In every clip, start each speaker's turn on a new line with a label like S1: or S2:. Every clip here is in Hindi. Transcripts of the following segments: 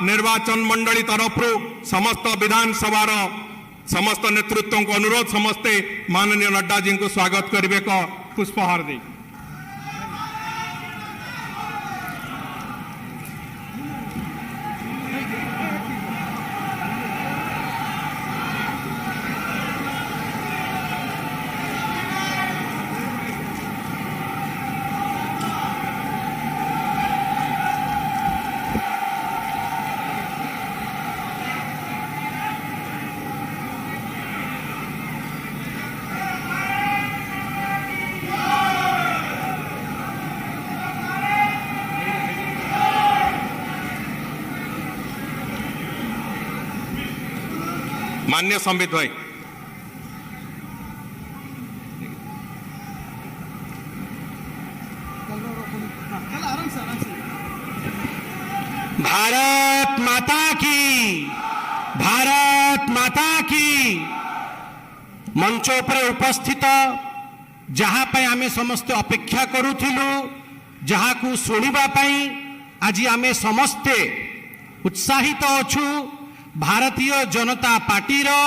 S1: निर्वाचन मंडली तरफ समस्त विधानसभा समस्त नेतृत्व को अनुरोध समस्ते माननीय नड्डा जी को स्वागत करेंगे पुष्पहार दी। मान्य संबित भाई
S2: भारत माता की, भारत माता की। मंच पर उपस्थित जहाँ पे आमे समस्त अपेक्षा करूथिलु, जहाँ को सुनिबा पई आज आमे समस्ते उत्साहित अछु। भारतीय जनता पार्टी रो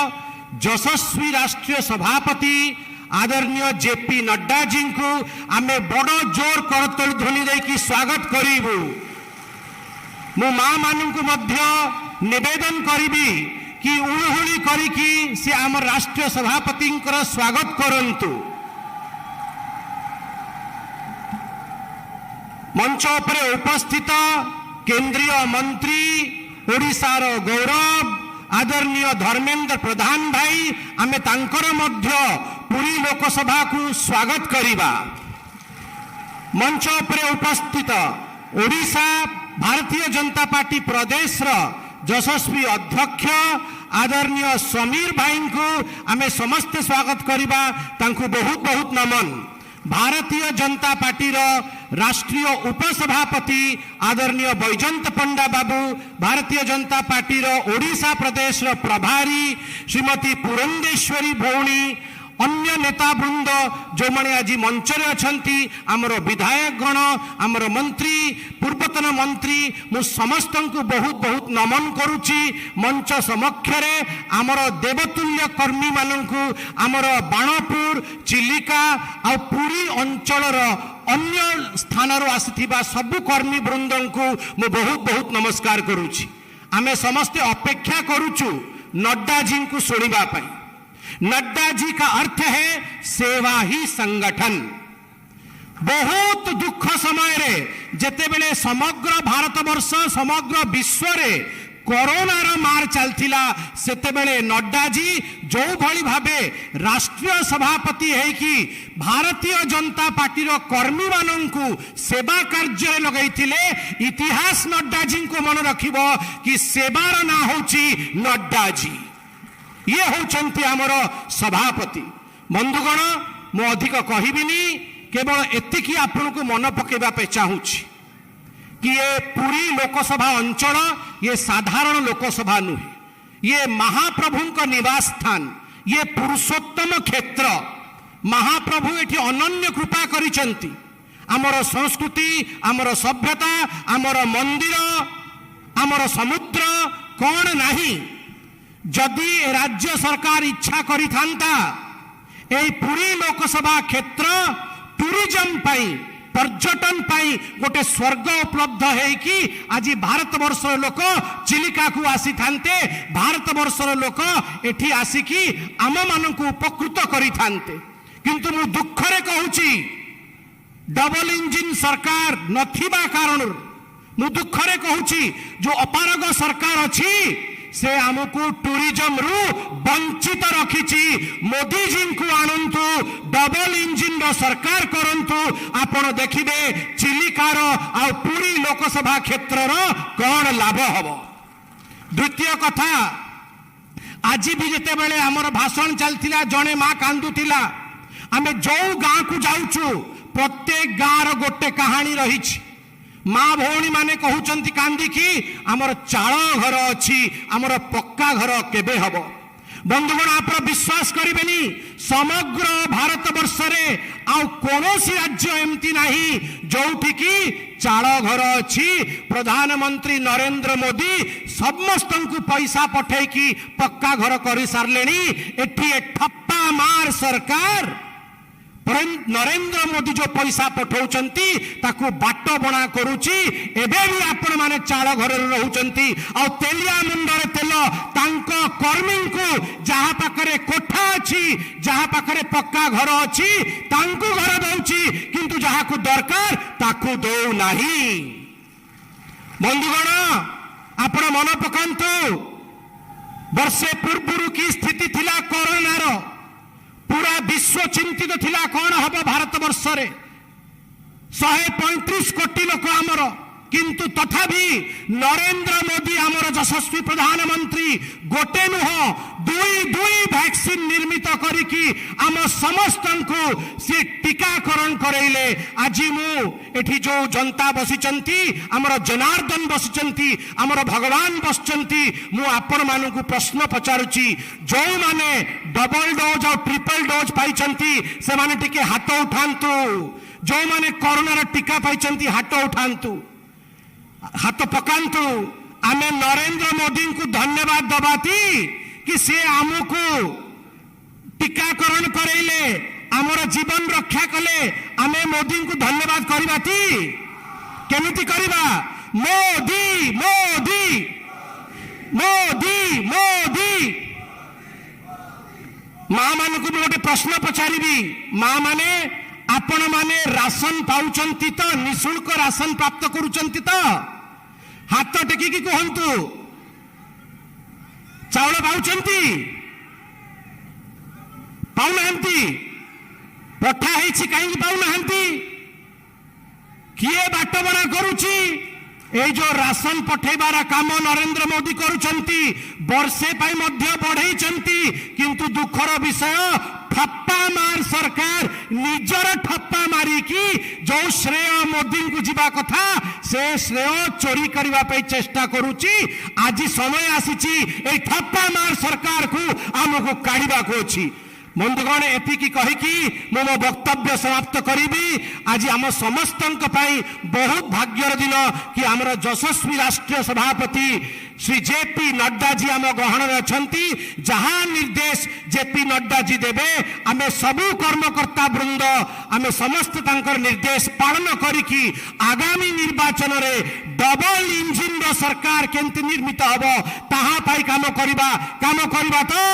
S2: यशस्वी राष्ट्रीय सभापति आदरणीय जेपी नड्डा जी को आमे बड़ जोर करतल ध्वनि देकी स्वागत करिबु। मो मां मानू को मध्य निवेदन करिबी कि उळहुळी करिकी से आम राष्ट्रीय सभापति स्वागत करंतु। मंच पर उपस्थित केंद्रीय मंत्री ओडिशार गौरव आदरणीय धर्मेंद्र प्रधान भाई आमे तांकर मध्य पुरी लोकसभा को स्वागत करिबा। मंच पर उपस्थित ओडिशा भारतीय जनता पार्टी प्रदेश यशस्वी अध्यक्ष आदरणीय समीर भाई को आमे समस्त स्वागत करिबा। तांको बहुत बहुत नमन। भारतीय जनता पार्टी राष्ट्रीय उपसभापति आदरणीय बैजंत पंडा बाबू, भारतीय जनता पार्टी ओडिशा प्रदेश प्रभारी श्रीमती पुरंदेश्वरी भौणी, अन्य नेता वृंद जो मैंने आज मंच रे अछंती, आमर विधायक गण, आमर मंत्री, पूर्वतन मंत्री, मु समस्त को बहुत बहुत नमन करुची। मंच समक्ष रे आमर देवतुल्य कर्मी माननकु, आमर बाणपुर, चिलिका आ पुरी अंचल अन्य स्थान आसीथिबा सबु कर्मी वृंद को मु बहुत बहुत नमस्कार करुची। आमे समस्ते अपेक्षा करुचु नड्डा जी को सुनिबा पई। नड्डा जी का अर्थ है सेवा ही संगठन। बहुत दुख समय रे जेतेबेले समग्र भारत वर्ष समग्र विश्व रे कोरोना रो मार चलथिला, सेतेबेले नड्डा जी जो भली भाबे राष्ट्रीय सभापति है कि भारतीय जनता पार्टी रो कर्मी माननकु सेवा कार्य रे लगैथिले। इतिहास नड्डा जी को मन रखिबो कि सेवार ना होची नड्डा जी, ये होचंती आमर सभापति। बंधुगण मु अधिक कहबिनी, केवल एतिकी आपन को मन पकेबा पे चाहूची कि ये पूरी लोकसभा अंचल ये साधारण लोकसभा नुहे, ये महाप्रभु का निवास स्थान, ये पुरुषोत्तम क्षेत्र। महाप्रभु एठी अनन्य कृपा करिसंती। आमर संस्कृति, आमर सभ्यता, आमर मंदिर, आमर समुद्र कौन नहीं। जदि राज्य सरकार इच्छा करी थांता ए पूरी लोकसभा क्षेत्र टूरिज्म पाई, पर्यटन पाई गोटे स्वर्ग उपलब्ध है कि आज भारत वर्ष लोक चिलिका को आसी थांते, भारत वर्ष लोक एठी आसिकी आम मान को उपकृत करी थांते। किंतु मु दुख रे कहूची डबल इंजिन सरकार नथिबा कारण, मु दुख रे कहूची जो अपारग सरकार अछि से आमको टूरिज्म रु वंचित रखिछि। मोदी जी को आणंतु, डबल इंजिन रो सरकार करंतु, आपण देखिबे चिलिकार आ पूरी लोकसभा क्षेत्र रो कोन लाभ हबो। द्वितीय कथा, आज भी जेते बेले हमर भाषण चलथिला जणे मां कांदुथिला। आमे जो गां को जाउछु प्रत्येक गां रो गोटे कहानी रहिछि। माँ भौणी माने कहउचंती कांदी कि आमर चाळ घर अछि, आमर पक्का घर केबे हबो। बंधुगण आप विश्वास करेनि समग्र भारत वर्ष रे आउ कोनोसी राज्य एमती नहीं जोठी की चाल घर अच्छी प्रधानमंत्री नरेंद्र मोदी समस्त को पैसा पठे की पक्का घर कर सारे एठी ठप्पा मार सरकार नरेंद्र मोदी जो पैसा पठाउछंती ताकू बाट बना करूची एबे भी आपण माने चाल घर रहउछंती आ तेलिया मुंडर तेल तांको कर्मी को जहा पाखरे कोठा अछि जहा पाखरे पक्का घर अछि तांको घर दउची किंतु जहा को दरकार ताकू दो नाही। बंधुगण आपण मन पकांतु वर्षे पूर्व की स्थिति थिला कोरोना रो पूरा विश्व चिंतित थिला कौन हम भारत वर्ष रे 135 कोटी लोक आमर किंतु तथापि नरेंद्र मोदी आमर यशस्वी प्रधानमंत्री गोटे नुह दुई वैक्सीन निर्मित करिकी आम समस्त को सी टीकाकरण करैले। आज मु एठी जो जनता बसिचंती आमर जनार्दन बसिचंती आमर भगवान बसिचंती मु आपण मानकु प्रश्न पचारुची जो माने डबल डोज और ट्रिपल डोज पाइचंती से माने टिके हाथ उठांतु जो माने कोरोना रा टीका पाइचंती हाथ उठांतु हाथ पकांतु आमे नरेंद्र मोदी को धन्यवाद दबाती कि से आमको टीकाकरण करैले आमर जीवन रक्षा कले आमे मोदी को धन्यवाद करबाती केमिति करबा मोदी मोदी मोदी मोदी मां मान को गोटे प्रश्न पचारिबी मां माने आपण माने राशन पाउचंती तो निशुल्क राशन प्राप्त करूचंती तो हाथ टेकी की कहंतु चाउल पाउचंती पाउनाहंती पठा हेछि काई पाउनाहंती किए बाट बना करूची ए जो राशन पठेबार काम नरेंद्र मोदी करूचंती वर्षे पाई मध्य बढ़ेइचंती किंतु दुखर विषय ठप्पा मार सरकार निजर ठप्पा मारी की जो श्रेय मोदी को जीवा कथा से श्रेय चोरी करबा पे चेष्टा करूची। आज समय आसीची ए ठप्पा मार सरकार को हमको काढ़ीबा को अछि। बंधुगण एतिकी कहिकी मो वक्तव्य समाप्त करी। आज आम समस्त बहुत भाग्यर दिन कि आमर यशस्वी राष्ट्रीय सभापति श्री जेपी नड्डा जी आम गहन अच्छा जहाँ निर्देश जेपी नड्डा जी देवे आम सबू कर्मकर्ता वृंद आम समस्त निर्देश पालन करिकी आगामी निर्वाचन रे डबल इंजिन रो सरकार केंति निर्मित हबो ताहा पाई काम करबा तो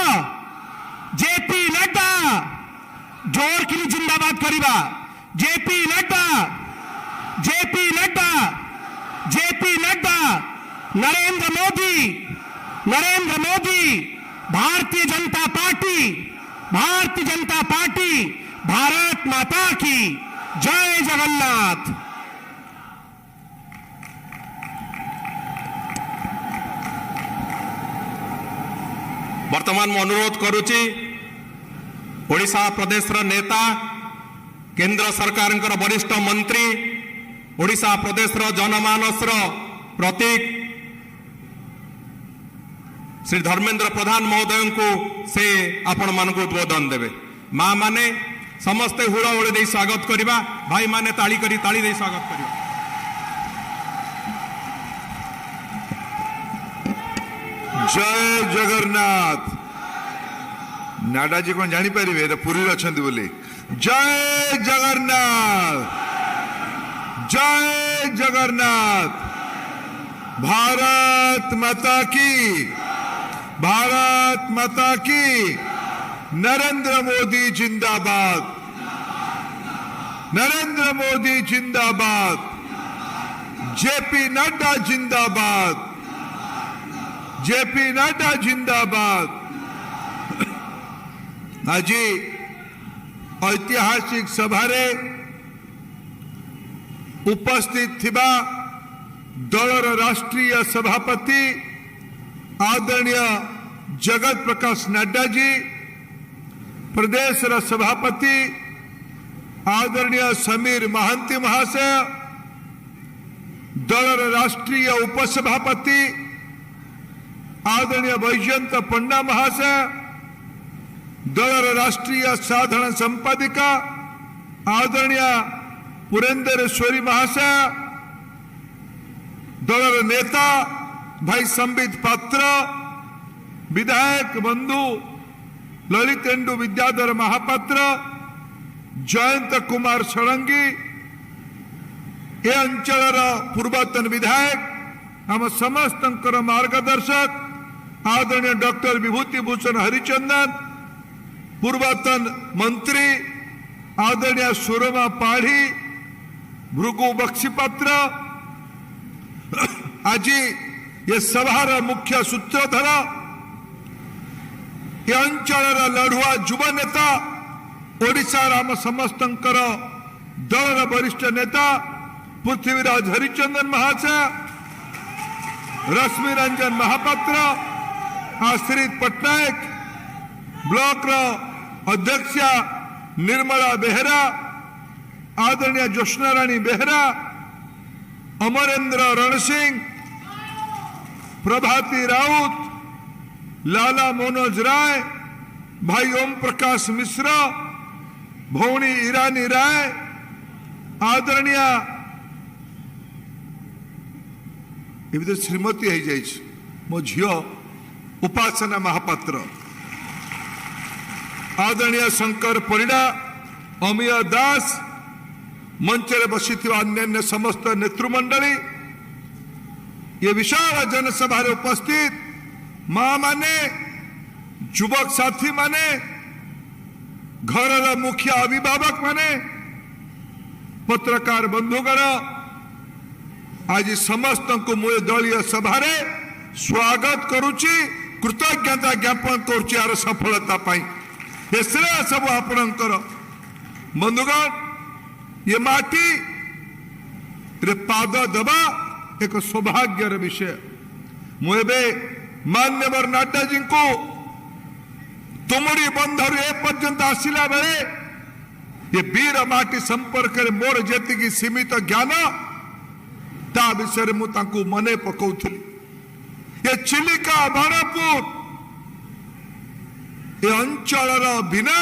S2: जेपी नड्डा जोर की जिंदाबाद करिबा JP Nadda JP Nadda JP Nadda Narendra Modi Bharatiya Janata party Bharat माता की जय जगन्नाथ।
S1: वर्तमान में अनुरोध करुची ओडिशा प्रदेश नेता केंद्र सरकार वरिष्ठ मंत्री ओडिशा प्रदेश जनमानस प्रतीक श्री धर्मेंद्र प्रधान महोदय को से आपण मानक उद्बोधन देवे। माँ माने समस्ते हुड़हुड़ी दे स्वागत करवा भाई माने ताली दे स्वागत करवा।
S3: जय जगन्नाथ। नाडा जी कौन जानी पारे पुरी अच्छा बोले जय जगन्नाथ जय जगन्नाथ। भारत माता की भारत माता की। नरेंद्र मोदी जिंदाबाद नरेंद्र मोदी जिंदाबाद। जेपी नड्डा जिंदाबाद जेपी नड्डा जिंदाबाद। आज ऐतिहासिक सभारे उपस्थित थिबा दलर राष्ट्रीय सभापति आदरणीय जगत प्रकाश नड्डा जी, प्रदेश सभापति आदरणीय समीर महांती महाशय, दलर राष्ट्रीय उपसभापति आदरणीय वैजयंत पंडा महाशय, दलर राष्ट्रीय साधारण संपादिका आदरणीय पुरेंद्रेश्वरी महाशय, दलर नेता भाई संबित पात्र, विधायक बंधु ललितेन्दु विद्याधर महापात्र, जयंत कुमार षडंगी, ए अंचलर पूर्वतन विधायक आम समस्त मार्गदर्शक आदरणीय डॉक्टर विभूति भूषण हरिचंदन, पूर्वतन मंत्री आदरणीय सुरमा पाढ़ी, भृगु बक्षीपात्र, आज ये सभार मुख्य सूत्रधर, ये अंचलर लड़ुआ युव नेता, ओडिशार आम समस्तंकर दलर वरिष्ठ नेता पृथ्वीराज हरिचंदन महाशय, रश्मि रंजन महापात्र, आश्रित पट्टनायक, ब्लॉक अध्यक्ष निर्मला बेहरा, आदरणीय ज्योत्ना राणी बेहरा, अमरेंद्र रणसिंह, प्रभाती राउत, लाला मनोज राय, भाई ओम प्रकाश मिश्र, भौणी ईरानी राय, आदरणीय एवं श्रीमती हो जाए मो झील उपासना महापात्र, आदरणीय शंकर परिडा, अमीय दास, मंचरे बसी अन्य समस्त नेतृमंडली, ये विशाल जनसभा उपस्थित मां माने, युवक साथी माने, घर मुखिया अभिभावक माने, पत्रकार बंधुगण, आज समस्त को मुझे दलीय सभा स्वागत करुच्ची, कृतज्ञता ज्ञापन करुच्ची यार सफलता पाई। ये श्रेय सब आपणकर बंधुगण, ये माटी रे पाद दबा एक सौभाग्यर विषय। मुझे मान्यवर नाड्डा जी को तुमरी बंधर ए पर्यंत आसिला बेले ये वीर माटी संपर्क में मोर जी सीमित ज्ञान ता विषय मुझे मने पकाउथली। ये चिलिका बाणपुर ये अंचलर बिना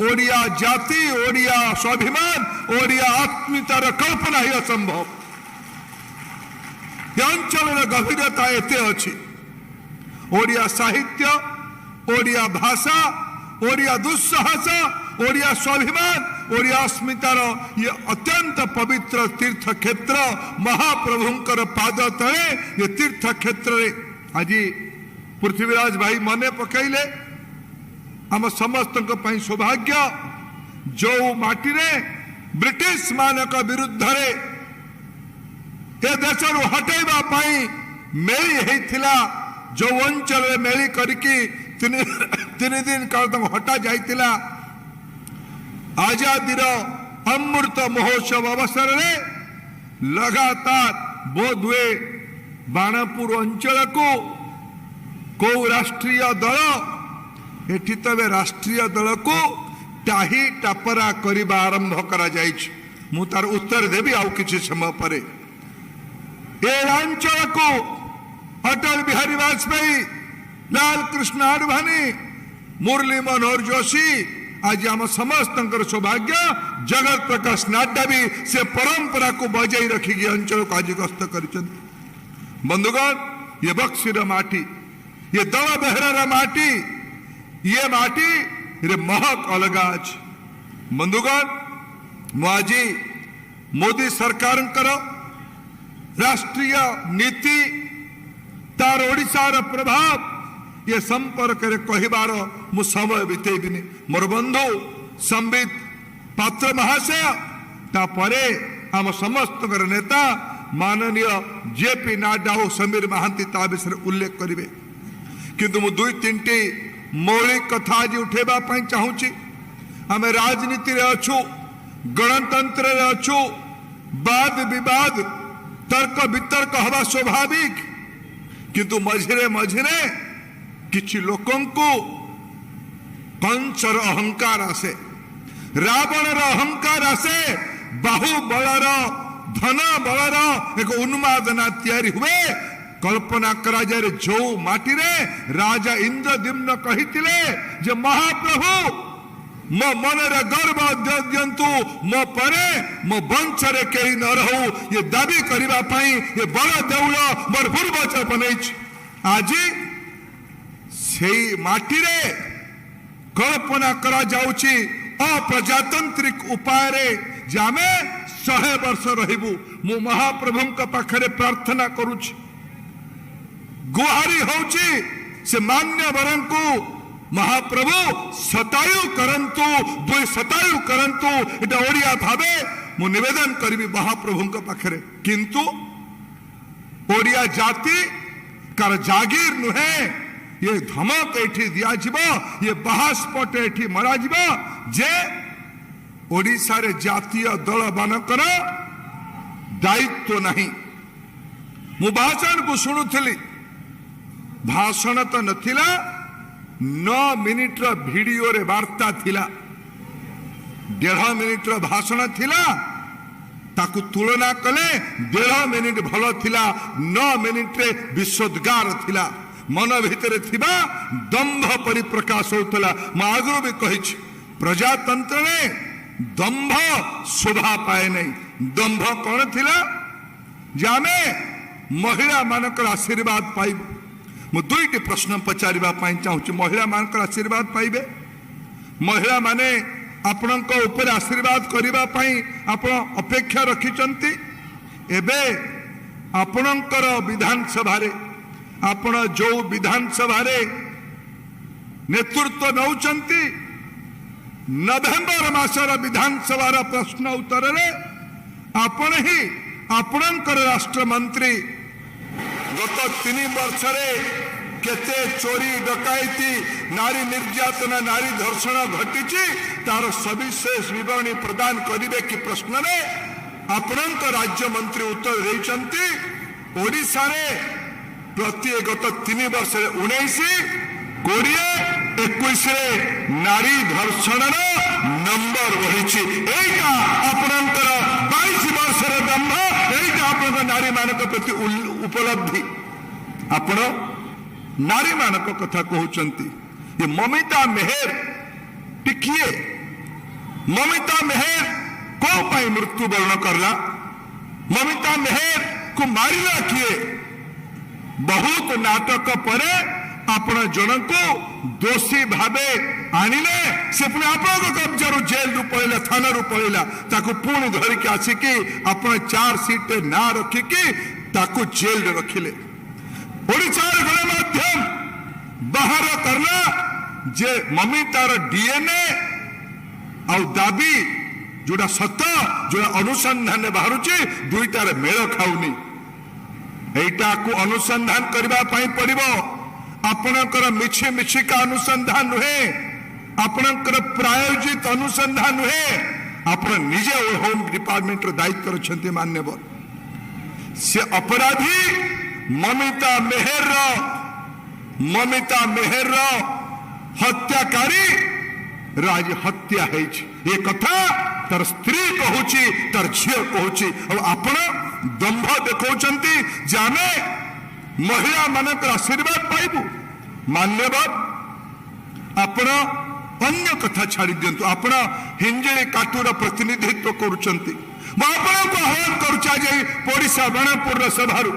S3: ओडिया जाति, ओडिया स्वाभिमान, ओडिया आत्मीयतार कल्पना ही असंभव। ये अंचलर गभीरता एते अछि। ओडिया साहित्य, ओडिया भाषा, ओडिया दुस्साहस, ओडिया स्वाभिमान, ओडिया अस्मितार ये अत्यंत पवित्र तीर्थ क्षेत्र महाप्रभुंकर पाद तले ये तीर्थ क्षेत्र आज पृथ्वीराज भाई मने पकईले आम समस्त सौभाग्य जो माटी रे ब्रिटिश मानक विरुद्ध रे ए देश हटेबा मेली होता जो अंचल मेली करके तीन दिन काल हटा जाइतिला। आजादी अमृत महोत्सव अवसर में लगातार बोधवे बाणपुर अंचल को राष्ट्रीय दल एठी तबे राष्ट्रीय दल को टाही टापरा करबा आरंभ करा जाइछ। मु तार उत्तर देबी आउ किछि समय परे। ए अंचल को अटल बिहारी वाजपेयी, लाल कृष्ण आडवाणी, मुरली मनोहर जोशी, आज आम समस्त सौभाग्य जगत प्रकाश नाड्डा भी से परंपरा को बजाई रखिकी अंचल को आज गस्त कर। बंधुगण, ये बक्सीर माटी, ये दल बेहरार माटी, ये माटी रे महक अलग आज। बंधुगण, मुझे मोदी सरकार राष्ट्रीय नीति तार ओडिशार प्रभाव ये संपर्क रे कहिबार मु समय बितेबिनी। मोर बंधु संबित पात्र महाशय तापरे आम समस्त नेता माननीय जेपी नाड्डा और समीर महांती ता विषय उल्लेख करेंगे। किंतु मु दुई तीन मौलिक कथा आज उठेबा पई चाहूची। आम राजनीति रे अछु, गणतंत्र रे अछु, वाद विवाद तर्क वितर्क हवा स्वाभाविक, किंतु मझिरे मझिरे किछि लोकं को कंसर अहंकार आसे, रावणर अहंकार आसे, बाहुबलर धन बलर एक उन्मादना तैयारी हुए कल्पना कराଯାए जो माटी रे राजा इंद्रद्युम्न कहिथिले जे महाप्रभु मो मनरे गर्व दियंतु मो परे मो वंश रे केही न रहू ये दाबी करिबा पई ये बड़ देउल मोर पूर्वज बनैछ आज सेही माटी रे कल्पना करा जाउची अप्रजातांत्रिक उपाय रे जे आमे 100 वर्ष रहिबू मो महाप्रभु का पाखरे प्रार्थना करूची गुहारी होची से मान्यवरन को महाप्रभु शतायु करंतु 2 शतायु करंतु एटा ओडिया भावे मु निवेदन करबी महाप्रभु का पाखरे किंतु ओडिया जाति कर जागीर नुहे ये धमक एठी दिया जिवो ये बहास्पट एठी मरा जिवो जे ओडिसा रे जातीय दल मानकर दायित्व नहीं मु भाषण को शुणुथली भाषण तो नथिला 9 मिनिट रो वीडियो रे वार्ता थिला 1.5 मिनिट रो भाषण थिला ताकू तुलना कले 1.5 मिनिट भलो थिला 9 मिनिट रे विशोद्गार थिला मन भितरे थिबा दंभ परिप्रकाश होतला म आगरो भी कहिछि प्रजातंत्र रे दंभ शोभा पाए नहीं दंभ कौन थिला जामे महिला मानकर आशीर्वाद पाइबे मु 2टी प्रश्न पचारिबा पाई चाहूची महिला मानकर आशीर्वाद पाइबे महिला माने आपणक ऊपर आशीर्वाद करिबा पाई आपण अपेक्षा रखिचंती एबे आपणकर विधानसभा रे आपण जो विधानसभा रे नेतृत्व नौचंती नवेम्बर मासर विधानसभा प्रश्न उत्तर रे आपण ही आपणकर राष्ट्रमंत्री गत 3 वर्ष रे केते चोरी डकायती नारी निर्यातना नारी धर्षण घटी तार सविशेष विवरणी प्रदान करिवे कि प्रश्न रे आपणक राज्य मंत्री उत्तर देइचंती ओडिसा रे प्रति गत 3 वर्ष रे 19 20 21 रे नारी धर्षण नंबर रही एटा आपणकर 22 वर्ष रे दंभ एटा आपणक नारी मानक प्रति उपलब्धि आपण नारी मानक कथा कहउचंती ये ममिता मेहर टिकिए ममिता मेहर को पाई मृत्यु वर्ण करला ममिता मेहर को मारिला किए बहुत नाटक परे आपण जन को दोषी भावे आनिले से पुणी आपण कब्जा जेल रु पळेला थाना रु पळेला ताको पुणी धरिक आसिकी आपण 4 सीट ना रखिकी ताको जेल रे रखिले ओडिसा गणमाध्यम बाहर करला जे ममितार डीएनए आ दाबी जोड़ा सत जोड़ा अनुसंधान बाहरुची दुईटार मेल खाउनी एटा को अनुसंधान करबा पई पड़िबो आपणकर मिछि मिछिका अनुसंधान नुहे आपणकर प्रायोजित अनुसंधान नुहे आपण निजे होम डिपार्टमेंट रो दायित्व रछंती मान्यवर से अपराधी ममिता मेहर हत्याकारी राज हत्या है ये कथा तर स्त्री कहूची तर झील कहूची और आपण दंभ देखौचंती जाने महिला मानकर आशीर्वाद पाइबू मान्यवर आपण अन्य कथा छाड़ी दियंतु आपण हिंजली काटूर प्रतिनिधित्व करूचंती मु आपण को आह्वान करूचा जे ओडिसा बाणपुर सभारू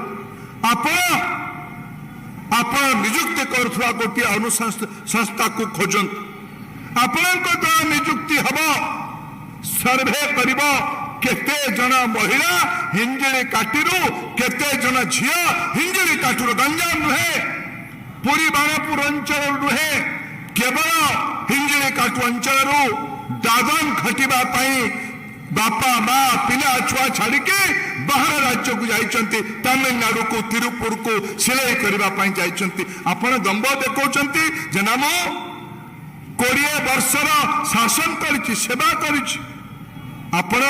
S3: आपण नियुक्ति करुवा गोटे अनुसंस्था को खोजंतु आपण द्वारा नियुक्ति हम सर्वे कर केते जन महिला हिंजली काटीरू केते जन झिया हिंजली काटीरू गंजाम नुहे पुरी बाणपुर अंचल नुहे केवल हिंजली काटू अंचल दादन खटिबा पाई बापा माँ पिला छुआ छाड़ी के बाहर राज्य को जाइछंती तमिलनाडु को तिरुपुर को सिलाई करबा पाई जाइछंती आपण दंभ देखौचंती जे नाम 20 वर्षर शासन करिछि सेवा करिछि आपण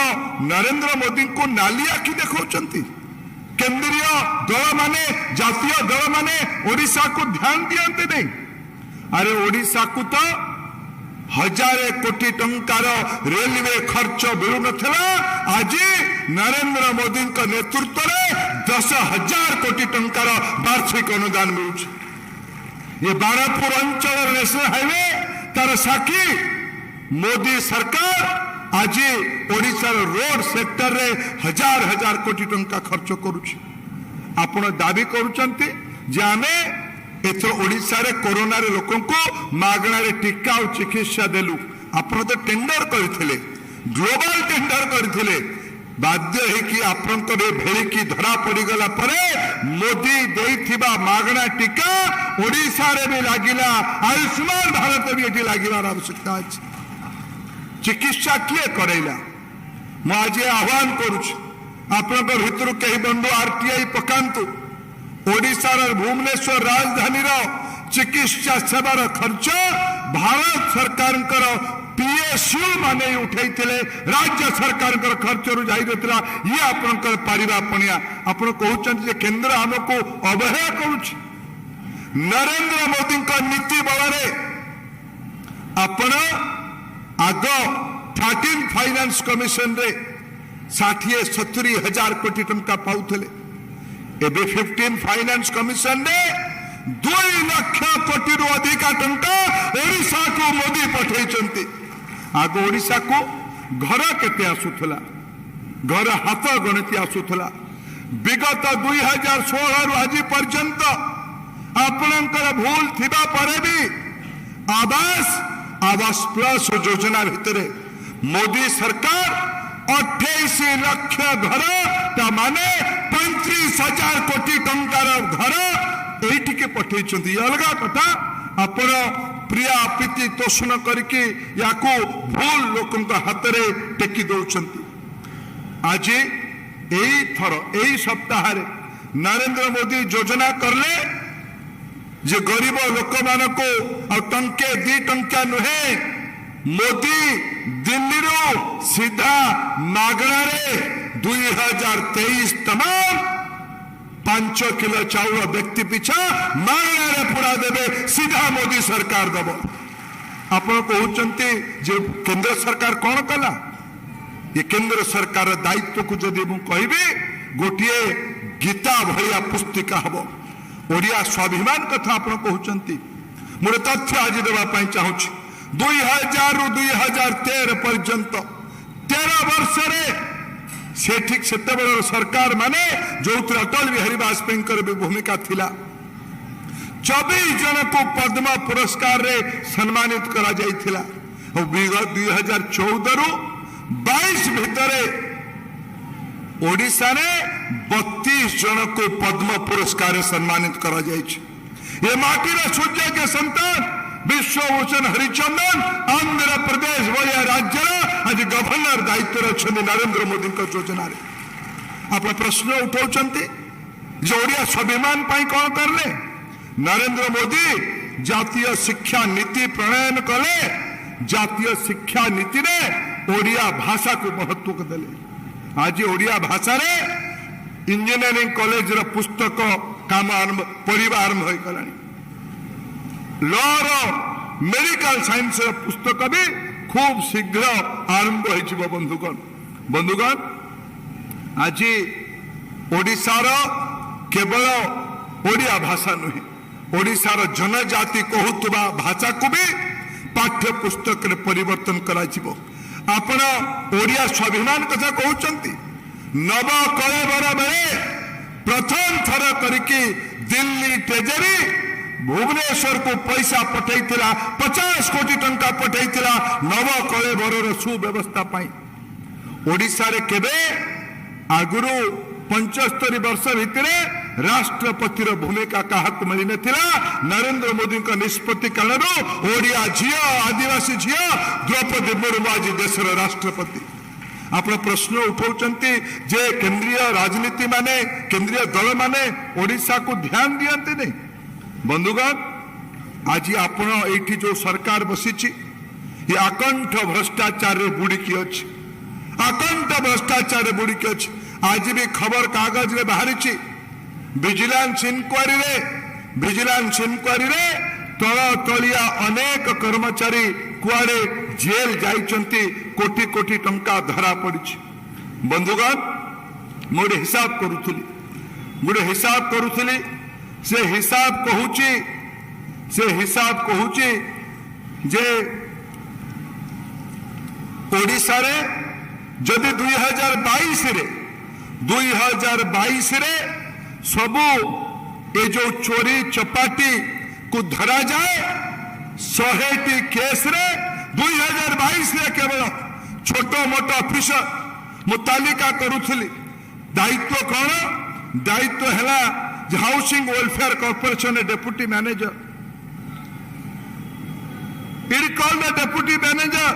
S3: नरेंद्र मोदी को नाली आखि देखौचंती केंद्रीय दल माने जातीय दल माने ओडिशा को ध्यान दियंते नहीं अरे ओडिशा को तो 1000 कोटी टंकार रेलवे खर्च मिलू नथिला आज नरेंद्र मोदी नेतृत्व में 10,000 कोटी टंकार वार्षिक अनुदान मिलुଛି। ये बाणपुर अंचल नेशनल हाईवे तार साक्षी मोदी सरकार आज ओडिशा रोड सेक्टर रे हजार हजार कोटी टंका खर्च करुଛି। आपण दाबी करुचंती जे आमे एथर ओडिशा रे कोरोना रे लोकन को मागणा रे टीका और चिकित्सा देलु। आपण तो टेंडर करथिले, ग्लोबल टेंडर करथिले, बाध्य है कि आपनकर भेलिकी धरा पड़ी गला परे मोदी देइथिबा मागणा टीका ओडिशा रे भी लागिला, आयुष्मान भारत भी एठी लागिबार आवश्यकता अछि। चिकित्सा किए करैला मु आज आह्वान करूछ आपनकर भितर कई बंधु आरटीआई पकांतु। ओडिशार भुवनेश्वर राजधानी चिकित्सा सेवार खर्च भारत सरकार पीएसयू माने उठाई राज्य सरकार खर्च रु जाई रहा। ये आपनकर पारिबा पणिया आपण कहउछन जे केंद्र हमको अवहेला करूछ। नरेंद्र मोदी नीति बल आपण आग 13 फाइनेंस कमिशन रे 60-70 हजार कोटी टंका पाउथले। एबे 15 फाइनेंस कमिशन रे 2 लाख कोटी रु अधिक टंका ओडिशा को मोदी पठेइचंती। आग ओडिशा को घर केते आसुथला, घर हाथ गणति आसुथला। विगत 2016 रु आज पर्यंत आपणकर भूल थिबा परे भी आवास प्लस योजना भितर मोदी सरकार 28 लाख घर माने 35,000 कोटी टंकार घर एइटिके पठेइचंती। अलगा कथा आपण प्रिया प्रीति तोषण करके याको भूल लोकन हाथ में टेकी दौरान। आज यही थर यही सप्ताह नरेंद्र मोदी योजना करले जे गरीब लोक मान को टंके 2 टंका नुहे मोदी दिल्ली रो सीधा मागणा रे 2023 तमाम 5 किलो चाउल व्यक्ति पिछा मागणा रे पुरा देवे सीधा मोदी सरकार दब। आपण कहते जे केंद्र सरकार कौन कला? ये केंद्र सरकार दायित्व को जदि मु कहबी गोटे गीता भलिया पुस्तिका हबो। ओडिया स्वाभिमान कथा आपण कहते मोर तथ्य आज देवा चाहूँ। 2000 रु 2013 पर्यंत 13 वर्ष रे से ठीक से सरकार माने जो अटल बिहारी वाजपेयी भी भूमिका थिला। 24 जन को पद्म पुरस्कार रे सम्मानित करा जाइथिला। 2014 रु 22 भितरे ओडिशा ने 32 जन को पद्म पुरस्कार सम्मानित करा जाइछि। ये माटीर सूर्य के संतान विश्वभूषण हरिचंदन आंध्र प्रदेश भाया राज्य आज गवर्नर दायित्व अच्छा नरेंद्र मोदी योजना। आप प्रश्न उठाउछंती जे ओडिया स्वाभिमान पाई कौन करले? नरेंद्र मोदी जातीय शिक्षा नीति प्रणयन कले। जातीय शिक्षा नीति रे ओडिया भाषा को महत्व देले। आज ओडिया भाषा रे इंजीनियरिंग कॉलेज रो पुस्तक काम आरंभ परिवार आरंभ हो गलानी। लॉ मेडिकल साइंस पुस्तक भी खूब शीघ्र आरंभ हो। बंधुगण आज ओडिशार केवल ओडिया भाषा नुहे ओडिशार जनजाति कहूतुबा भाषा को भी पाठ्य पुस्तक रे परिवर्तन कराजिबो। आपण ओडिया स्वाभिमान कथा कहउचंती। नव कलेबर बेले प्रथम थर करके दिल्ली ट्रेजरी भुवनेश्वर को पैसा पठाइथिला 50 कोटी टंका पठाइथिला नव कलेबर सुव्यवस्था पाई। ओडिशा रे केबे आगुरु 75 वर्ष भितर राष्ट्रपतिर भूमिका काहाक मिली नथिला। नरेंद्र मोदी का निष्पत्ति कारण ओडिया झिया आदिवासी झिया द्रौपदी मुर्मू आज देशर राष्ट्रपति। आप प्रश्न उठाउचंती जे केंद्रीय राजनीति माने केंद्रीय दल माने ओडिशा को ध्यान दियंते नहीं। बंधुगण आज आपण एठी जो सरकार बसीची ये आकंठ भ्रष्टाचार रे बुड़ीकी अछि। आकंठ भ्रष्टाचार रे बुड़ीकी अछि। आज भी खबर कागज रे बाहरी विजिलेंस इंक्वारी रे तल तलिया अनेक कर्मचारी कुआड़े जेल जाइचंती कोटी कोटी टंका धरा पड़ी। बंधुगण मोर हिसाब करुथुली गोटे हिसाब करुली से हिसाब कहूची जे ओडिशा रे जदि 2022 रे सबू ये जो चोरी चपाटी को धरा जाए 100टी केस रे 2022 रे केवल छोट मोट ऑफिसर मु तालिका करुली दायित्व कौन दायित्व है housing welfare corporation deputy manager it call the deputy manager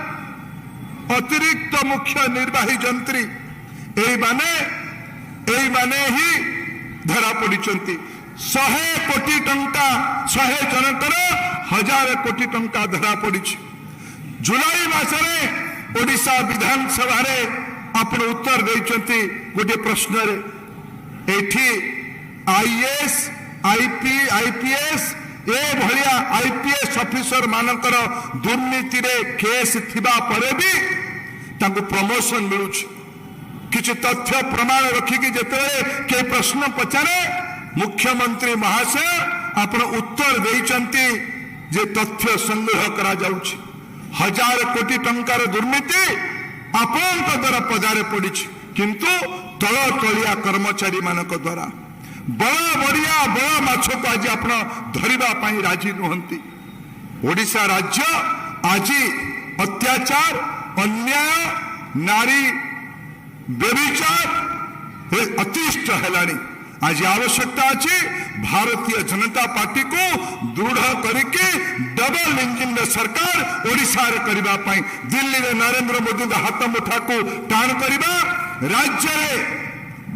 S3: अतिरिक्त मुख्य निर्वाही जंत्री यही माने ही धरा पड़ी 100 कोटी टंका 100 जनकर 1000 कोटी टंका धरा पड़ी जुलाई मासरे ओडिशा विधानसभा रे आपण उत्तर देइचंती गोटे प्रश्न रे एठी आईएएस आईपीएस ए भलिया आईपीएस ऑफिसर मानकर दुर्नीति रे केस थिबा परे भी तांको प्रमोशन मिलुछ किछि तथ्य प्रमाण रखिकी जेतेबेले के प्रश्न पचारे मुख्यमंत्री महाशय आपण उत्तर देइचंती जे तथ्य संग्रह करा जाउछि 1000 कोटी टंकार दुर्नीति आपण द्वारा पदारे पड़ी किंतु तल तलिया कर्मचारी मानक द्वारा बड़ा माछ को आज आप धरिबा पई राजी नुहंती ओडिशा राज्य आज अत्याचार अन्याय नारी व्यभिचार अतिष्ठ हेलानी आज आवश्यकता अच्छी भारतीय जनता पार्टी को दृढ़ करके डबल इंजिन सरकार ओडिशा रे करिबा पई दिल्ली रे नरेंद्र मोदी का हाथ मुठा को टाण करिबा राज्य रे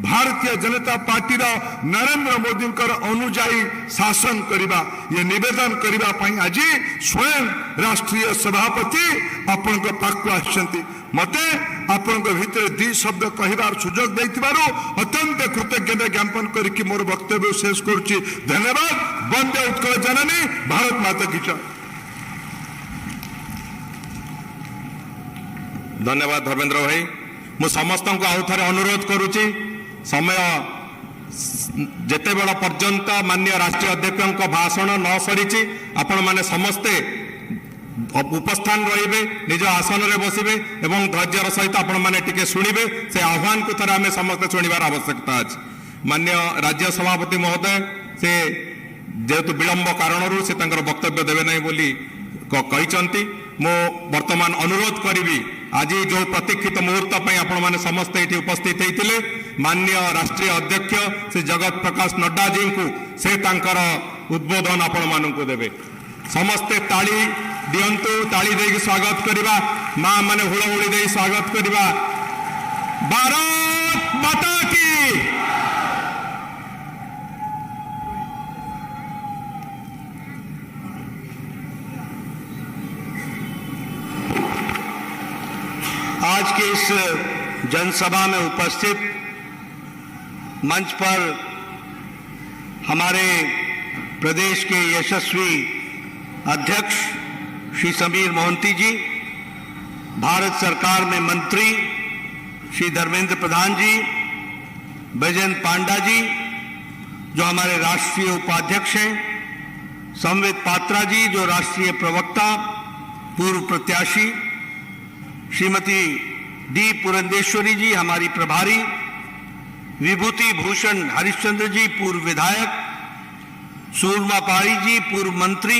S3: भारतीय जनता पार्टी रा नरेंद्र मोदी अनुजाई शासन करिबा ये निवेदन करिबा पई आज स्वयं राष्ट्रीय सभापति आपण को पाक आछंती मते आपण भितर 2 शब्द कहिबार सुजोग दैथिबारु अत्यंत कृतज्ञता ज्ञापन करके मोर वक्तव्य शेष करुच्ची धन्यवाद वंदे उत्कल जननी भारत माता की जय
S1: धन्यवाद धर्मेंद्र भाई मु समस्त को आउ थे अनुरोध करुच्ची समय जेते बेला पर्यंत माननीय राष्ट्रीय अध्यक्ष भाषण न सरी आपण माने समस्ते उपस्थान रहिबे निज आसन रे बसिबे एवं धैर्यर सहित आपण माने टिके सुनिबे से आह्वान को थरा हमें समस्त सुनिबार आवश्यकता अछि माननीय राज्य सभापति महोदय से जेहेतु विलंब कारणरू से तांकर वक्तव्य देबे नै बोली कहिचंती मो वर्तमान अनुरोध करिबी आज जो प्रतीक्षित मुहूर्त पर आपण माने समस्त ये उपस्थित होते माननीय राष्ट्रीय अध्यक्ष श्री जगत प्रकाश नड्डा जी को से तांकर उद्बोधन आपण मानक देवे समस्ते ताली दियंतु ताली देकी स्वागत करिबा मां माने हुळहुळी देई स्वागत करिबा भारत माता की
S4: आज के इस जनसभा में उपस्थित मंच पर हमारे प्रदेश के यशस्वी अध्यक्ष श्री समीर मोहंती जी, भारत सरकार में मंत्री श्री धर्मेंद्र प्रधान जी, बैजयंत पांडा जी जो हमारे राष्ट्रीय उपाध्यक्ष हैं, संवित पात्रा जी जो राष्ट्रीय प्रवक्ता पूर्व प्रत्याशी, श्रीमती डी पुरंदेश्वरी जी हमारी प्रभारी, विभूति भूषण हरिश्चंद्र जी पूर्व विधायक, सूरमा पाड़ी जी पूर्व मंत्री,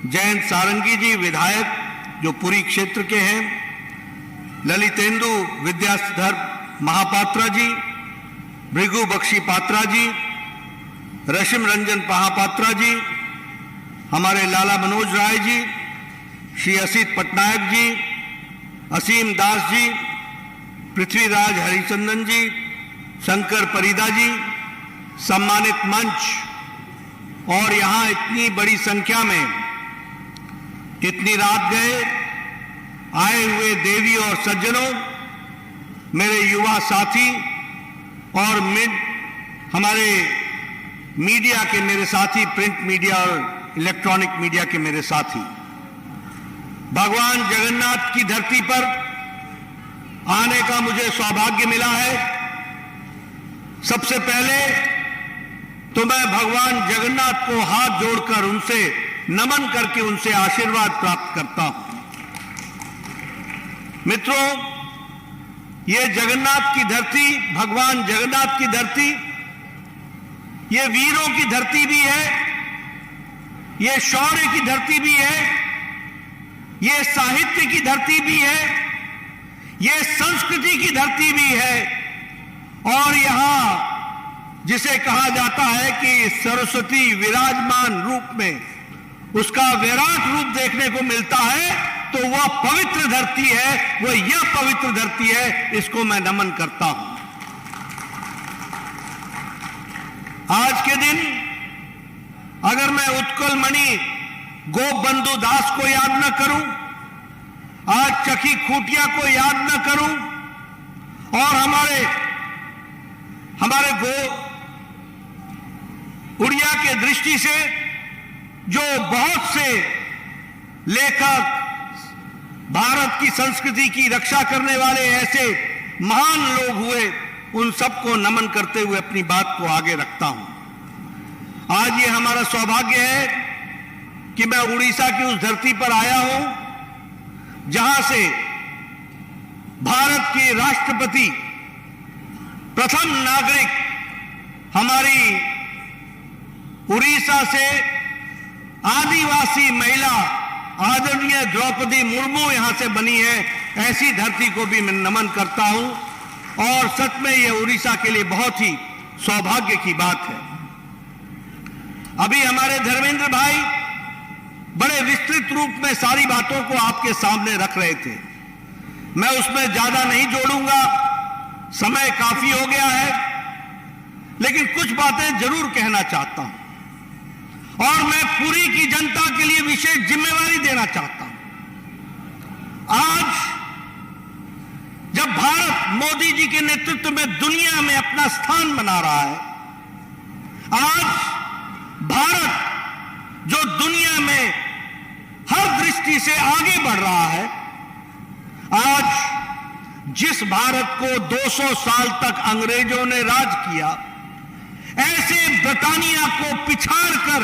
S4: जयंत सारंगी जी विधायक जो पुरी क्षेत्र के हैं, ललितेंदु विद्याधर महापात्रा जी, भृगु बख्शी पात्रा जी, रशिम रंजन महापात्रा जी, हमारे लाला मनोज राय जी, श्री असित पटनायक जी, असीम दास जी, पृथ्वीराज हरिचंदन जी, शंकर परिदा जी, सम्मानित मंच और यहाँ इतनी बड़ी संख्या में इतनी रात गए आए हुए देवी और सज्जनों, मेरे युवा साथी और हमारे मीडिया के मेरे साथी, प्रिंट मीडिया और इलेक्ट्रॉनिक मीडिया के मेरे साथी, भगवान जगन्नाथ की धरती पर आने का मुझे सौभाग्य मिला है। सबसे पहले तो मैं भगवान जगन्नाथ को हाथ जोड़कर उनसे नमन करके उनसे आशीर्वाद प्राप्त करता हूं। मित्रों, ये जगन्नाथ की धरती, भगवान जगन्नाथ की धरती, ये वीरों की धरती भी है, ये शौर्य की धरती भी है, ये साहित्य की धरती भी है, ये संस्कृति की धरती भी है, और यहां जिसे कहा जाता है कि सरस्वती विराजमान रूप में उसका विराट रूप देखने को मिलता है, तो वह पवित्र धरती है, वह यह पवित्र धरती है, इसको मैं नमन करता हूं। आज के दिन अगर मैं उत्कल मणि गोपबंधु दास को याद न करूं, आज चकी खूटिया को याद न करूं, और हमारे उड़िया के दृष्टि से जो बहुत से लेखक, भारत की संस्कृति की रक्षा करने वाले ऐसे महान लोग हुए, उन सबको नमन करते हुए अपनी बात को आगे रखता हूं। आज ये हमारा सौभाग्य है कि मैं उड़ीसा की उस धरती पर आया हूं जहां से भारत के राष्ट्रपति, प्रथम नागरिक, हमारी उड़ीसा से आदिवासी महिला आदरणीय द्रौपदी मुर्मू यहां से बनी है। ऐसी धरती को भी मैं नमन करता हूं, और सच में यह उड़ीसा के लिए बहुत ही सौभाग्य की बात है। अभी हमारे धर्मेंद्र भाई बड़े विस्तृत रूप में सारी बातों को आपके सामने रख रहे थे, मैं उसमें ज्यादा नहीं जोड़ूंगा, समय काफी हो गया है, लेकिन कुछ बातें जरूर कहना चाहता हूं, और मैं पुरी की जनता के लिए विशेष जिम्मेवारी देना चाहता हूं। आज जब भारत मोदी जी के नेतृत्व में दुनिया में अपना स्थान बना रहा है, आज भारत जो दुनिया में हर दृष्टि से आगे बढ़ रहा है, आज जिस भारत को 200 साल तक अंग्रेजों ने राज किया, ऐसे ब्रिटानिया को पिछाड़कर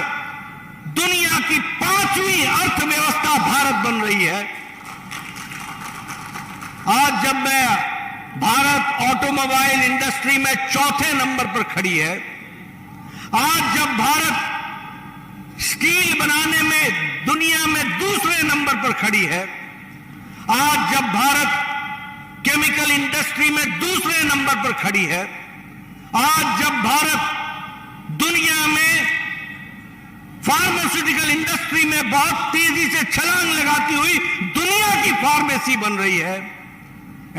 S4: दुनिया की 5वीं अर्थव्यवस्था भारत बन रही है। आज जब मैं भारत ऑटोमोबाइल इंडस्ट्री में 4थे नंबर पर खड़ी है, आज जब भारत स्टील बनाने में दुनिया में 2रे नंबर पर खड़ी है, आज जब भारत केमिकल इंडस्ट्री में 2रे नंबर पर खड़ी है, आज जब भारत दुनिया में फार्मास्यूटिकल इंडस्ट्री में बहुत तेजी से छलांग लगाती हुई दुनिया की फार्मेसी बन रही है,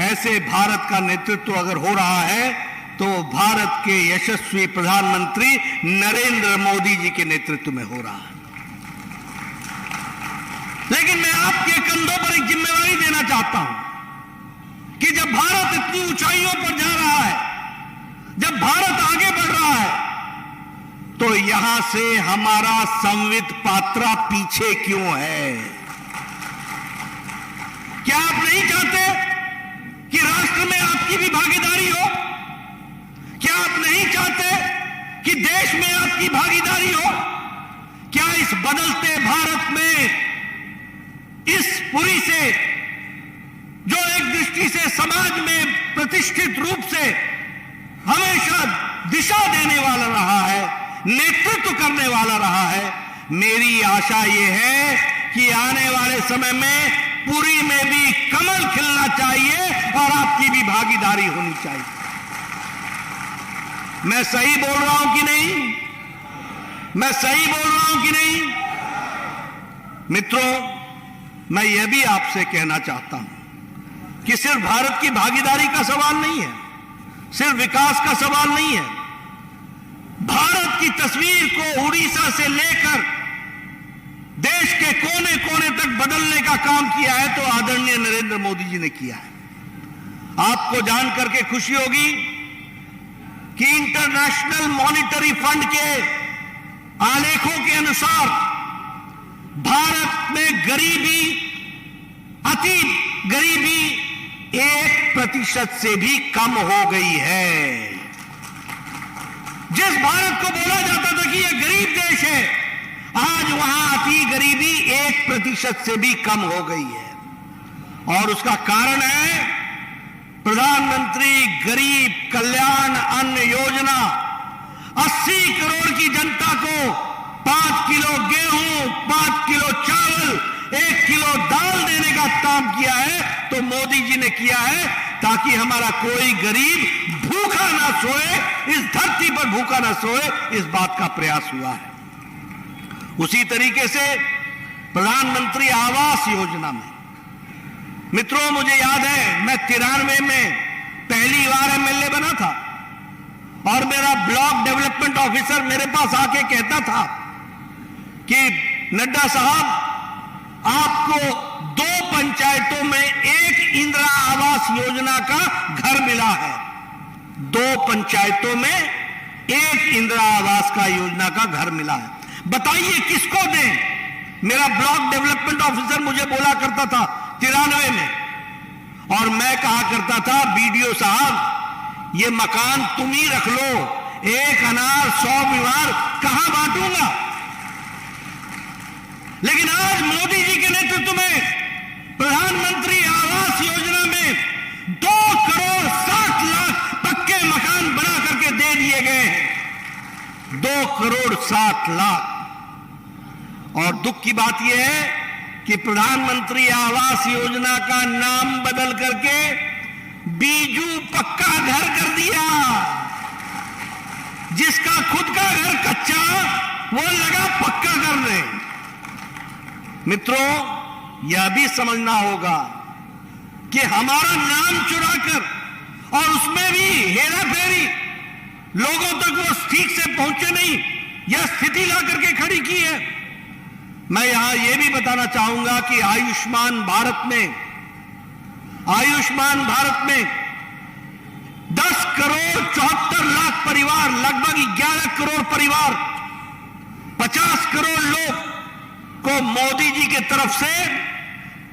S4: ऐसे भारत का नेतृत्व अगर हो रहा है तो भारत के यशस्वी प्रधानमंत्री नरेंद्र मोदी जी के नेतृत्व में हो रहा है। लेकिन मैं आपके कंधों पर एक जिम्मेवारी देना चाहता हूं कि जब भारत इतनी ऊंचाइयों पर जा रहा है, जब भारत आगे बढ़ रहा है, तो यहां से हमारा संवित पात्रा पीछे क्यों है? क्या आप नहीं चाहते कि राष्ट्र में आपकी भी भागीदारी हो? क्या आप नहीं चाहते कि देश में आपकी भागीदारी हो? क्या इस बदलते भारत में इस पुरी से, जो एक दृष्टि से समाज में प्रतिष्ठित रूप से हमेशा दिशा देने वाला रहा है, नेतृत्व करने वाला रहा है, मेरी आशा यह है कि आने वाले समय में पुरी में भी कमल खिलना चाहिए और आपकी भी भागीदारी होनी चाहिए। मैं सही बोल रहा हूं कि नहीं? मैं सही बोल रहा हूं कि नहीं? मित्रों, मैं यह भी आपसे कहना चाहता हूं कि सिर्फ भारत की भागीदारी का सवाल नहीं है, सिर्फ विकास का सवाल नहीं है। भारत की तस्वीर को उड़ीसा से लेकर देश के कोने कोने तक बदलने का काम किया है तो आदरणीय नरेंद्र मोदी जी ने किया है। आपको जान करके खुशी होगी कि इंटरनेशनल मॉनिटरी फंड के आलेखों के अनुसार भारत में गरीबी, अति गरीबी 1% से भी कम हो गई है। जिस भारत को बोला जाता था कि यह गरीब देश है, आज वहां अति गरीबी 1% से भी कम हो गई है। और उसका कारण है प्रधानमंत्री गरीब कल्याण अन्न योजना। 80 करोड़ की जनता को 5 किलो गेहूं, 5 किलो चावल, 1 किलो दाल देने का काम किया है तो मोदी जी ने किया है ताकि हमारा कोई गरीब भूखा ना सोए, इस धरती पर भूखा ना सोए, इस बात का प्रयास हुआ है। उसी तरीके से प्रधानमंत्री आवास योजना में, मित्रों मुझे याद है मैं 93 में पहली बार एमएलए बना था और मेरा ब्लॉक डेवलपमेंट ऑफिसर मेरे पास आके कहता था कि नड्डा साहब, आपको 2 पंचायतों में 1 इंदिरा आवास योजना का घर मिला है। 2 पंचायतों में 1 इंदिरा आवास का योजना का घर मिला है। बताइए किसको दें? मेरा ब्लॉक डेवलपमेंट ऑफिसर मुझे बोला करता था 93 में, और मैं कहा करता था बीडीओ साहब ये मकान तुम ही रख लो, 1 अनार 100 बीमार कहां बांटूंगा। लेकिन आज मोदी जी के नेतृत्व में प्रधानमंत्री आवास योजना में 2 करोड़ 60 लाख पक्के मकान बना करके दे दिए गए हैं। 2 करोड़ 60 लाख। और दुख की बात यह है कि प्रधानमंत्री आवास योजना का नाम बदल करके बीजू पक्का घर कर दिया। जिसका खुद का घर कच्चा वो लगा पक्का करने। मित्रों यह भी समझना होगा कि हमारा नाम चुराकर और उसमें भी हेरा फेरी, लोगों तक वो ठीक से पहुंचे नहीं, यह स्थिति ला करके खड़ी की है। मैं यहां यह भी बताना चाहूंगा कि आयुष्मान भारत में 10 करोड़ 74 लाख परिवार, लगभग 11 करोड़ परिवार, 50 करोड़ लोग को मोदी जी के तरफ से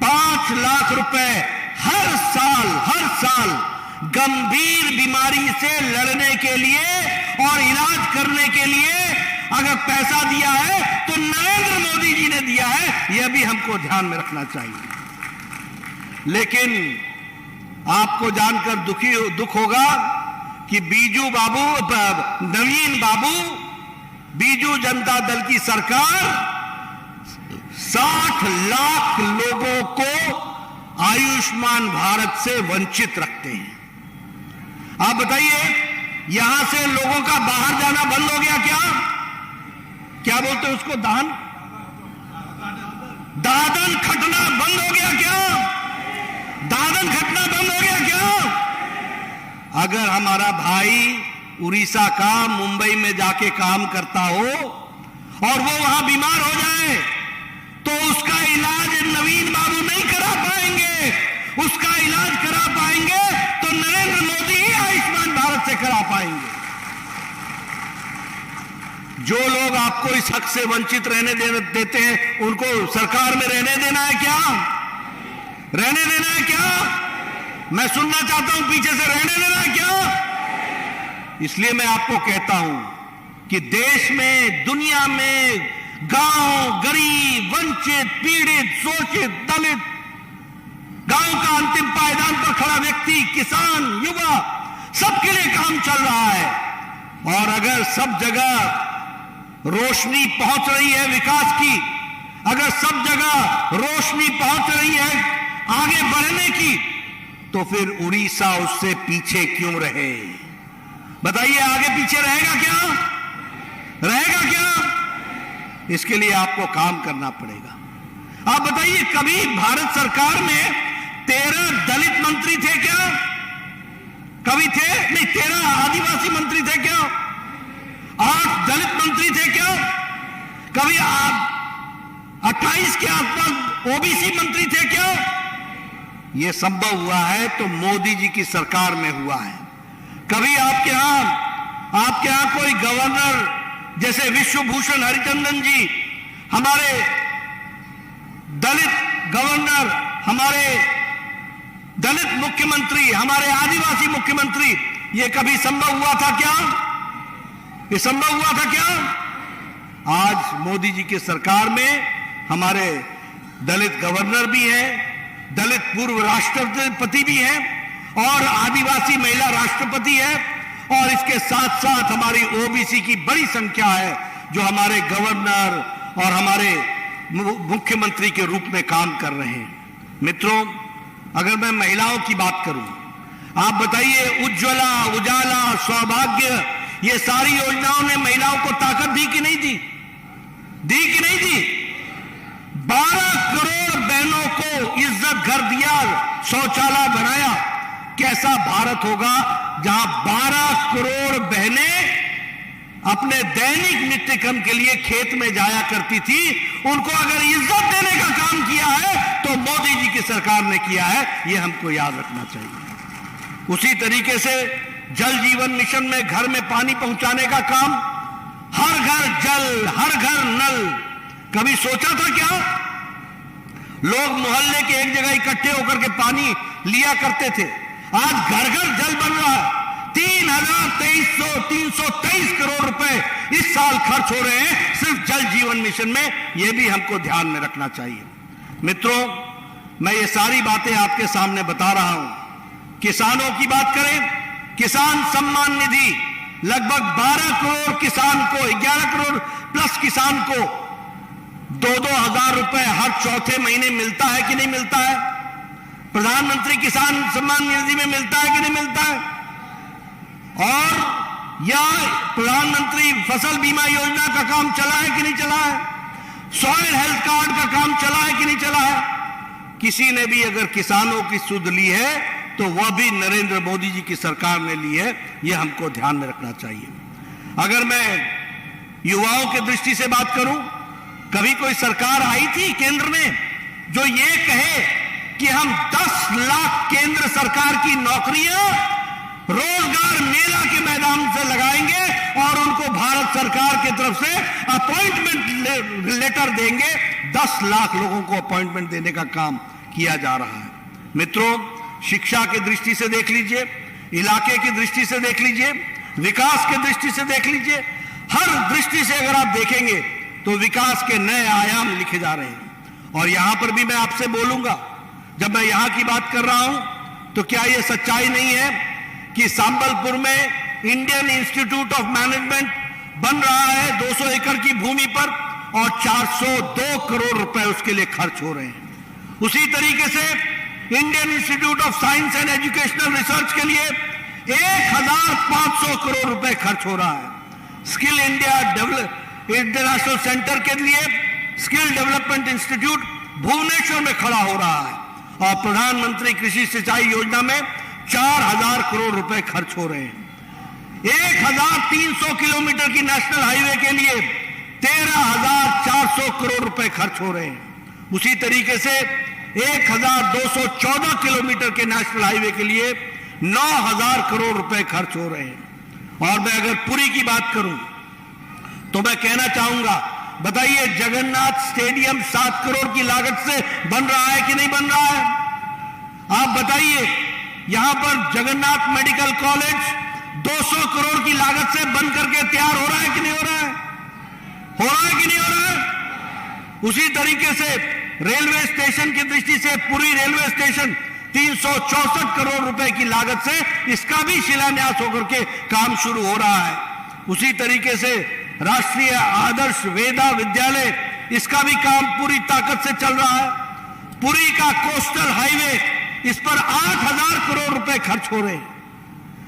S4: 5 लाख रुपए हर साल गंभीर बीमारी से लड़ने के लिए और इलाज करने के लिए अगर पैसा दिया है तो नरेंद्र मोदी जी ने दिया है, यह भी हमको ध्यान में रखना चाहिए। लेकिन आपको जानकर दुख होगा कि नवीन बाबू, बीजू जनता दल की सरकार 60 लाख लोगों को आयुष्मान भारत से वंचित रखते हैं। आप बताइए यहां से लोगों का बाहर जाना बंद हो गया क्या बोलते हैं उसको, दादन खटना बंद हो गया क्या? दादन खटना बंद हो गया क्या? अगर हमारा भाई उड़ीसा का मुंबई में जाके काम करता हो और वो वहां बीमार हो जाए तो उसका इलाज नवीन बाबू नहीं करा पाएंगे, उसका इलाज करा पाएंगे तो नरेंद्र मोदी ही आयुष्मान भारत से करा पाएंगे। जो लोग आपको इस हक से वंचित रहने देते हैं उनको सरकार में रहने देना है क्या? रहने देना है क्या? मैं सुनना चाहता हूं पीछे से, रहने देना है क्या? इसलिए मैं आपको कहता हूं कि देश में, दुनिया में गांव, गरीब, वंचित, पीड़ित, शोषित, दलित, गांव का अंतिम पायदान पर खड़ा व्यक्ति, किसान, युवा, सबके लिए काम चल रहा है। और अगर सब जगह रोशनी पहुंच रही है विकास की, अगर सब जगह रोशनी पहुंच रही है आगे बढ़ने की, तो फिर उड़ीसा उससे पीछे क्यों रहे? बताइए आगे पीछे रहेगा क्या? रहेगा क्या? इसके लिए आपको काम करना पड़ेगा। आप बताइए कभी भारत सरकार में 13 दलित मंत्री थे क्या? कभी थे? नहीं, 13 आदिवासी मंत्री थे क्या? 8 दलित मंत्री थे क्या? कभी आप 28 के आसपास ओबीसी मंत्री थे क्या? यह संभव हुआ है तो मोदी जी की सरकार में हुआ है। कभी आपके यहां कोई गवर्नर जैसे विश्वभूषण हरिचंदन जी, हमारे दलित गवर्नर, हमारे दलित मुख्यमंत्री, हमारे आदिवासी मुख्यमंत्री, यह कभी संभव हुआ था क्या? ये संभव हुआ था क्या? आज मोदी जी की सरकार में हमारे दलित गवर्नर भी हैं, दलित पूर्व राष्ट्रपति भी हैं और आदिवासी महिला राष्ट्रपति है, और इसके साथ साथ हमारी ओबीसी की बड़ी संख्या है जो हमारे गवर्नर और हमारे मुख्यमंत्री के रूप में काम कर रहे हैं। मित्रों, अगर मैं महिलाओं की बात करूं, आप बताइए, उज्ज्वला, उजाला, सौभाग्य, ये सारी योजनाओं ने महिलाओं को ताकत दी कि नहीं दी? दी कि नहीं दी? 12 करोड़ बहनों को इज्जत घर दिया, शौचालय बनाया। कैसा भारत होगा जहां 12 करोड़ बहनें अपने दैनिक नित्य कर्म के लिए खेत में जाया करती थी। उनको अगर इज्जत देने का काम किया है तो मोदी जी की सरकार ने किया है, यह हमको याद रखना चाहिए। उसी तरीके से जल जीवन मिशन में घर में पानी पहुंचाने का काम, हर घर जल, हर घर नल। कभी सोचा था क्या? लोग मोहल्ले के एक जगह इकट्ठे होकर के पानी लिया करते थे। आज घर घर जल बन रहा है। 323 करोड़ रुपए इस साल खर्च हो रहे हैं सिर्फ जल जीवन मिशन में। यह भी हमको ध्यान में रखना चाहिए। मित्रों, मैं ये सारी बातें आपके सामने बता रहा हूं। किसानों की बात करें, किसान सम्मान निधि लगभग 12 करोड़ किसान को, 11 करोड़ प्लस किसान को 2-2 हजार रुपए हर चौथे महीने मिलता है कि नहीं मिलता है? प्रधानमंत्री किसान सम्मान निधि में मिलता है कि नहीं मिलता है? और या प्रधानमंत्री फसल बीमा योजना का काम चला है कि नहीं चला है? सॉइल हेल्थ कार्ड का काम चला है कि नहीं चला है? किसी ने भी अगर किसानों की सुध ली है तो वह भी नरेंद्र मोदी जी की सरकार ने ली है। यह हमको ध्यान में रखना चाहिए। अगर मैं युवाओं की दृष्टि से बात करूं, कभी कोई सरकार आई थी केंद्र में जो ये कहे कि हम 10 लाख केंद्र सरकार की नौकरियां रोजगार मेला के मैदान से लगाएंगे और उनको भारत सरकार की तरफ से अपॉइंटमेंट लेटर देंगे? 10 लाख लोगों को अपॉइंटमेंट देने का काम किया जा रहा है। मित्रों, शिक्षा की दृष्टि से देख लीजिए, इलाके की दृष्टि से देख लीजिए, विकास की दृष्टि से देख लीजिए, हर दृष्टि से अगर आप देखेंगे तो विकास के नए आयाम लिखे जा रहे हैं। और यहां पर भी मैं आपसे बोलूंगा, जब मैं यहां की बात कर रहा हूं तो क्या यह सच्चाई नहीं है कि संबलपुर में इंडियन इंस्टीट्यूट ऑफ मैनेजमेंट बन रहा है 200 एकड़ की भूमि पर और 402 करोड़ रुपए उसके लिए खर्च हो रहे हैं। उसी तरीके से Indian institute of science and educational research के लिए 1500 करोड़ रुपए खर्च हो रहा है। स्किल इंडिया इंटरनेशनल सेंटर के लिए स्किल डेवलपमेंट इंस्टीट्यूट भुवनेश्वर में खड़ा हो रहा है और प्रधानमंत्री कृषि सिंचाई योजना में 4000 करोड़ रुपए खर्च हो रहे हैं। 1300 किलोमीटर की नेशनल हाईवे के लिए 13400 करोड़ रुपए खर्च हो रहे हैं। उसी तरीके से 1214 किलोमीटर के नेशनल हाईवे के लिए 9000 करोड़ रुपए खर्च हो रहे हैं। और मैं अगर पुरी की बात करूं तो मैं कहना चाहूंगा, बताइए जगन्नाथ स्टेडियम 7 करोड़ की लागत से बन रहा है कि नहीं बन रहा है? आप बताइए, यहां पर जगन्नाथ मेडिकल कॉलेज 200 करोड़ की लागत से बन करके तैयार हो रहा है कि नहीं हो रहा है? हो रहा है कि नहीं हो रहा है? उसी तरीके से रेलवे स्टेशन की दृष्टि से पुरी रेलवे स्टेशन 364 करोड़ रुपए की लागत से इसका भी शिलान्यास होकर के काम शुरू हो रहा है। उसी तरीके से राष्ट्रीय आदर्श वेदा विद्यालय, इसका भी काम पूरी ताकत से चल रहा है। पुरी का कोस्टल हाईवे, इस पर 8000 करोड़ रुपए खर्च हो रहे हैं।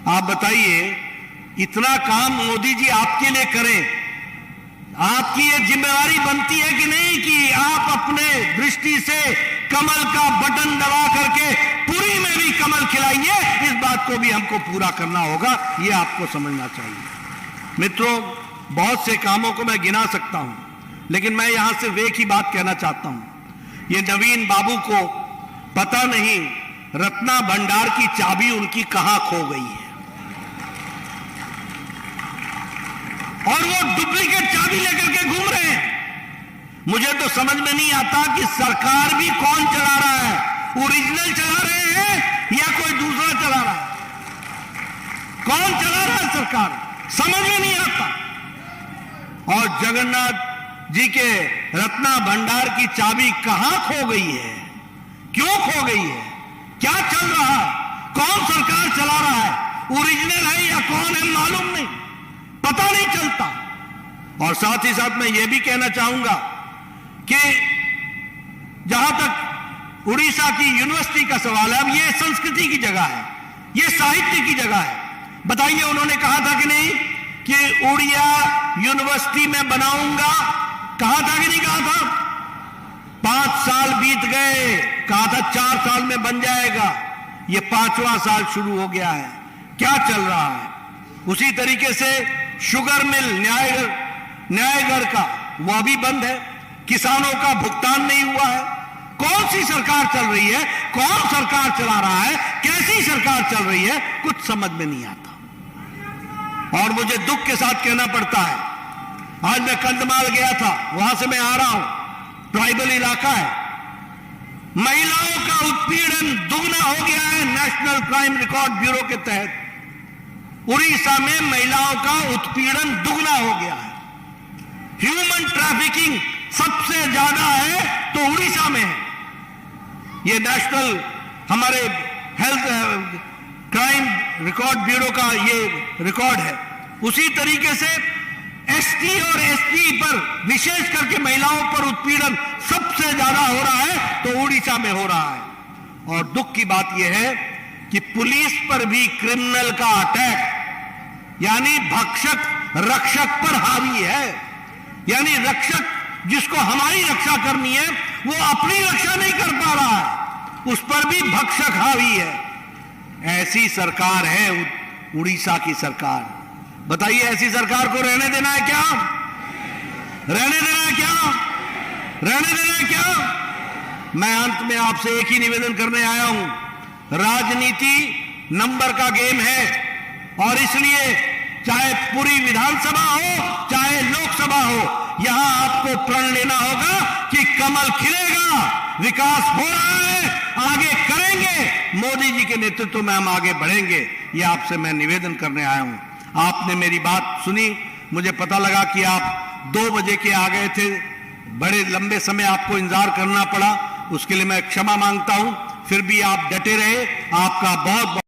S4: आप बताइए, इतना काम मोदी जी आपके लिए करें, आपकी ये जिम्मेवारी बनती है कि नहीं कि आप अपने दृष्टि से कमल का बटन दबा करके पुरी में भी कमल खिलाइए? इस बात को भी हमको पूरा करना होगा, ये आपको समझना चाहिए। मित्रों, बहुत से कामों को मैं गिना सकता हूं, लेकिन मैं यहां सिर्फ एक ही बात कहना चाहता हूं। ये नवीन बाबू को पता नहीं रत्ना भंडार की चाबी उनकी कहां खो गई है, और वो डुप्लीकेट चाबी लेकर के घूम रहे हैं। मुझे तो समझ में नहीं आता कि सरकार भी कौन चला रहा है, ओरिजिनल चला रहे हैं या कोई दूसरा चला रहा है? कौन चला रहा है सरकार, समझ में नहीं आता। और जगन्नाथ जी के रत्ना भंडार की चाबी कहां खो गई है, क्यों खो गई है, क्या चल रहा है, कौन सरकार चला रहा है, ओरिजिनल है या कौन है मालूम नहीं, पता नहीं चलता। और साथ ही साथ मैं यह भी कहना चाहूंगा कि जहां तक उड़ीसा की यूनिवर्सिटी का सवाल है, अब ये संस्कृति की जगह है, ये साहित्य की जगह है। बताइए, उन्होंने कहा था कि नहीं कि उड़िया यूनिवर्सिटी में बनाऊंगा, कहा था कि नहीं कहा था? 5 साल बीत गए, कहा था 4 साल में बन जाएगा, ये 5वां साल शुरू हो गया है, क्या चल रहा है? उसी तरीके से शुगर मिल न्यायगढ़ का वह भी बंद है, किसानों का भुगतान नहीं हुआ है। कौन सी सरकार चल रही है, कौन सरकार चला रहा है, कैसी सरकार चल रही है, कुछ समझ में नहीं आता। और मुझे दुख के साथ कहना पड़ता है, आज मैं कंधमाल गया था, वहां से मैं आ रहा हूं, ट्राइबल इलाका है, महिलाओं का उत्पीड़न दुगना हो गया है। नेशनल क्राइम रिकॉर्ड ब्यूरो के तहत उड़ीसा में महिलाओं का उत्पीड़न दुगना हो गया है। ह्यूमन ट्रैफिकिंग सबसे ज्यादा है तो उड़ीसा में है। ये नेशनल हमारे हेल्थ क्राइम रिकॉर्ड ब्यूरो का ये रिकॉर्ड है। उसी तरीके से एसटी और एसटी पर, विशेष करके महिलाओं पर उत्पीड़न सबसे ज्यादा हो रहा है तो उड़ीसा में हो रहा है। और दुख की बात यह है कि पुलिस पर भी क्रिमिनल का अटैक, यानी भक्षक रक्षक पर हावी है। यानी रक्षक जिसको हमारी रक्षा करनी है वो अपनी रक्षा नहीं कर पा रहा है, उस पर भी भक्षक हावी है। ऐसी सरकार है उड़ीसा की सरकार। बताइए, ऐसी सरकार को रहने देना है क्या? रहने देना है क्या? रहने देना है क्या? मैं अंत में आपसे एक ही निवेदन करने आया हूं, राजनीति नंबर का गेम है और इसलिए चाहे पूरी विधानसभा हो चाहे लोकसभा हो, यहां आपको प्रण लेना होगा कि कमल खिलेगा, विकास हो रहा है, आगे करेंगे, मोदी जी के नेतृत्व में हम आगे बढ़ेंगे। यह आपसे मैं निवेदन करने आया हूं। आपने मेरी बात सुनी, मुझे पता लगा कि आप 2 बजे के आ गए थे, बड़े लंबे समय आपको इंतजार करना पड़ा, उसके लिए मैं क्षमा मांगता हूं। फिर भी आप डटे रहे, आपका बहुत